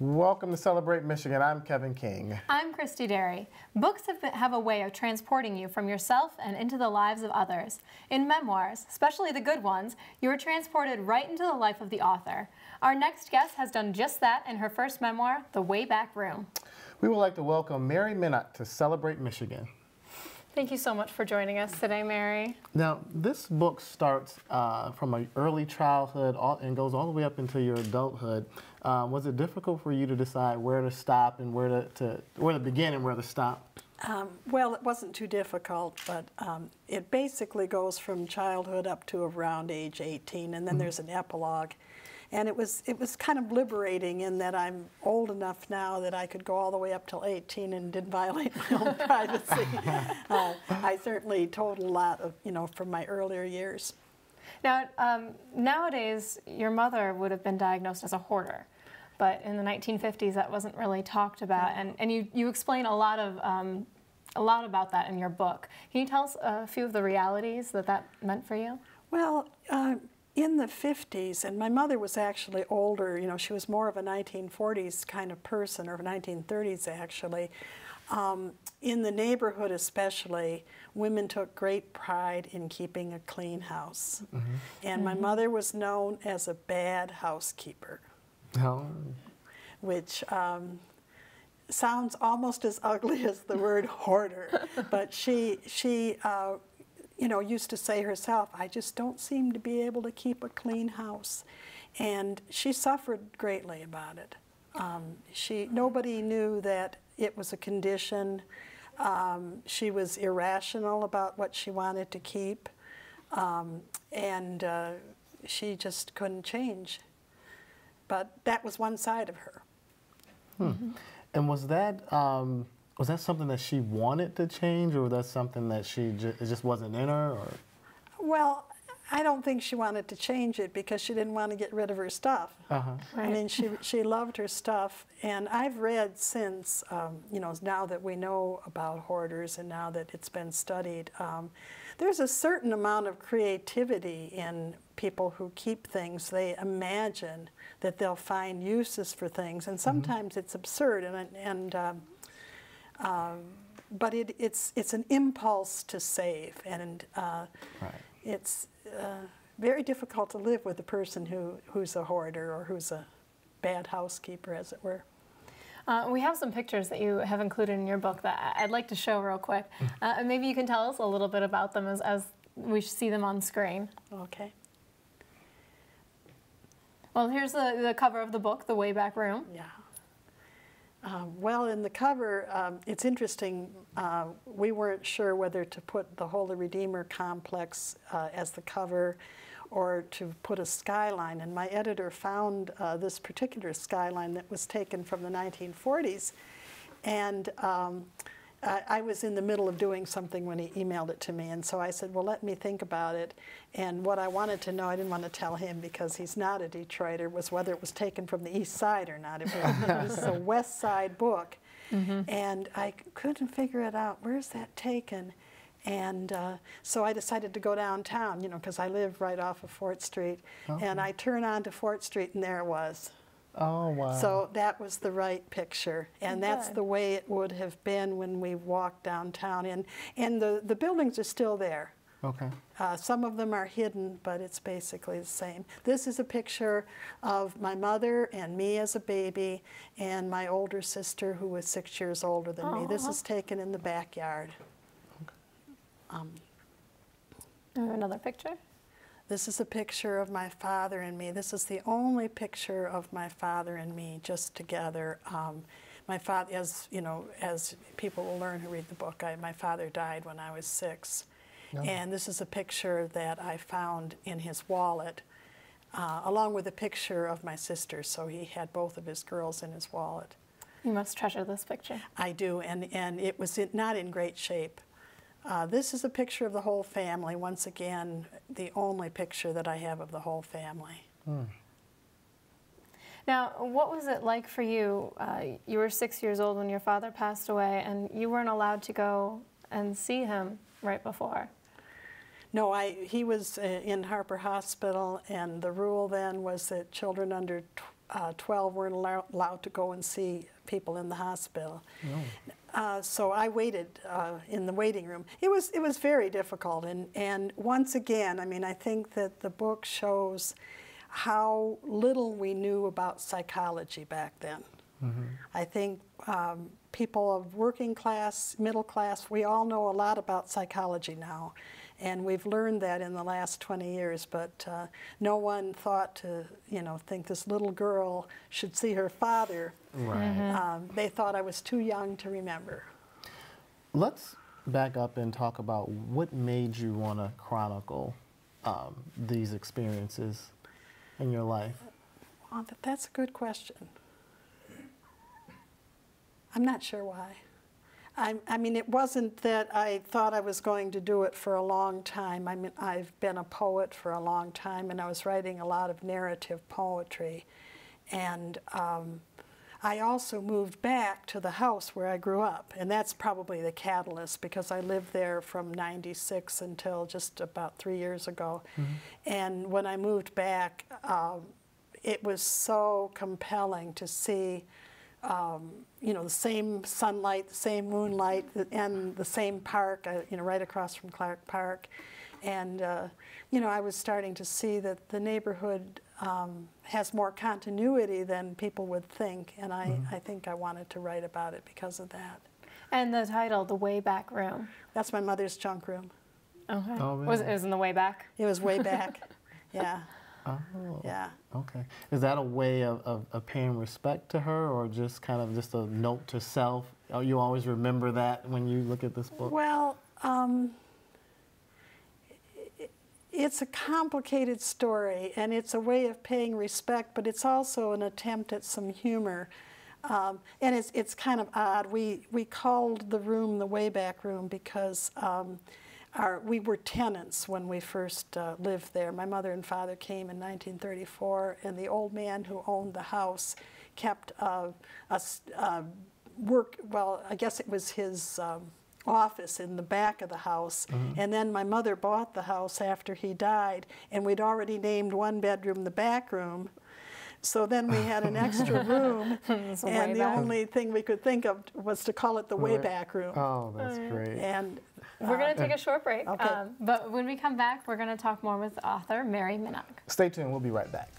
Welcome to Celebrate Michigan. I'm Kevin King. I'm Christy Derry. Books have a way of transporting you from yourself and into the lives of others. In memoirs, especially the good ones, you are transported right into the life of the author. Our next guest has done just that in her first memoir, The Way Back Room. We would like to welcome Mary Minock to Celebrate Michigan. Thank you so much for joining us today, Mary. Now, this book starts from an early childhood and goes all the way up into your adulthood. Was it difficult for you to decide where to stop and where to begin and where to stop? Well, it wasn't too difficult, but it basically goes from childhood up to around age 18, and then there's an epilogue. And it was kind of liberating in that I'm old enough now that I could go all the way up till 18 and didn't violate my own privacy. I certainly told a lot of, from my earlier years. Now, nowadays, your mother would have been diagnosed as a hoarder, but in the 1950s, that wasn't really talked about, and you explain a lot about that in your book. Can you tell us a few of the realities that meant for you? Well, in the 50s, and my mother was actually older, she was more of a 1940s kind of person, or 1930s actually. In the neighborhood especially, women took great pride in keeping a clean house. And my mother was known as a bad housekeeper, which sounds almost as ugly as the word hoarder. But she used to say herself, I just don't seem to be able to keep a clean house. And she suffered greatly about it. Nobody knew that it was a condition. She was irrational about what she wanted to keep. And she just couldn't change. But that was one side of her. And was that something that she wanted to change, or was that something that it just wasn't in her? Or? Well, I don't think she wanted to change it because she didn't want to get rid of her stuff. Right. I mean, she loved her stuff, and I've read since, now that we know about hoarders and now that it's been studied, there's a certain amount of creativity in people who keep things. They imagine that they'll find uses for things, and sometimes it's absurd, but it's an impulse to save, and it's very difficult to live with a person who's a hoarder or who's a bad housekeeper, as it were. We have some pictures that you have included in your book that I'd like to show real quick. And maybe you can tell us a little bit about them as we see them on screen. Okay. Well, here's the cover of the book, The Way Back Room. Yeah. Well, in the cover, it's interesting. We weren't sure whether to put the Holy Redeemer complex as the cover or to put a skyline. And my editor found this particular skyline that was taken from the 1940s. And I was in the middle of doing something when he emailed it to me. And so I said, well, let me think about it. And what I wanted to know, I didn't want to tell him because he's not a Detroiter, was whether it was taken from the east side or not. It was a west side book. And I couldn't figure it out. Where's that taken? And so I decided to go downtown, because I live right off of Fort Street. And I turned onto Fort Street, and there it was. Oh, wow. So that was the right picture, and that's the way it would have been when we walked downtown. And the buildings are still there. Okay. Some of them are hidden, but it's basically the same. This is a picture of my mother and me as a baby and my older sister who was 6 years older than me. This is taken in the backyard. Another picture? This is a picture of my father and me. This is the only picture of my father and me just together. My father, as people will learn who read the book, my father died when I was 6. And this is a picture that I found in his wallet, along with a picture of my sister. So he had both of his girls in his wallet. You must treasure this picture. I do, and it was not in great shape. This is a picture of the whole family. Once again, the only picture that I have of the whole family. Now, what was it like for you? You were 6 years old when your father passed away, and you weren't allowed to go and see him right before. No, he was in Harper Hospital, and the rule then was that children under 12 weren't allowed to go and see people in the hospital. No. So I waited in the waiting room. It was very difficult, and once again, I mean, I think that the book shows how little we knew about psychology back then. I think people of working class, middle class, we all know a lot about psychology now, and we've learned that in the last 20 years, but no one thought to, think this little girl should see her father. Right. They thought I was too young to remember. Let's back up and talk about what made you want to chronicle these experiences in your life. Well, that's a good question. I'm not sure why. I mean, it wasn't that I thought I was going to do it for a long time. I mean, I've been a poet for a long time, and I was writing a lot of narrative poetry. And I also moved back to the house where I grew up, and that's probably the catalyst, because I lived there from '96 until just about 3 years ago. And when I moved back, it was so compelling to see the same sunlight, the same moonlight, and the same park, right across from Clark Park. And, I was starting to see that the neighborhood has more continuity than people would think, and I think I wanted to write about it because of that. And the title, The Way Back Room. That's my mother's junk room. Okay. Oh, really? Was it in the way back? It was way back, yeah. Oh, Yeah. okay. Is that a way of paying respect to her, or just kind of just a note to self? Oh, you always remember that when you look at this book? Well, it's a complicated story, and it's a way of paying respect, but it's also an attempt at some humor. And it's kind of odd. We called the room the Wayback Room because we were tenants when we first lived there. My mother and father came in 1934, and the old man who owned the house kept I guess it was his office in the back of the house. And then my mother bought the house after he died, and we'd already named one bedroom the back room. So then we had an extra room, and the only thing we could think of was to call it the Wayback Room. Oh, that's great. And we're going to take a short break, okay. but when we come back, we're going to talk more with author Mary Minock. Stay tuned. We'll be right back.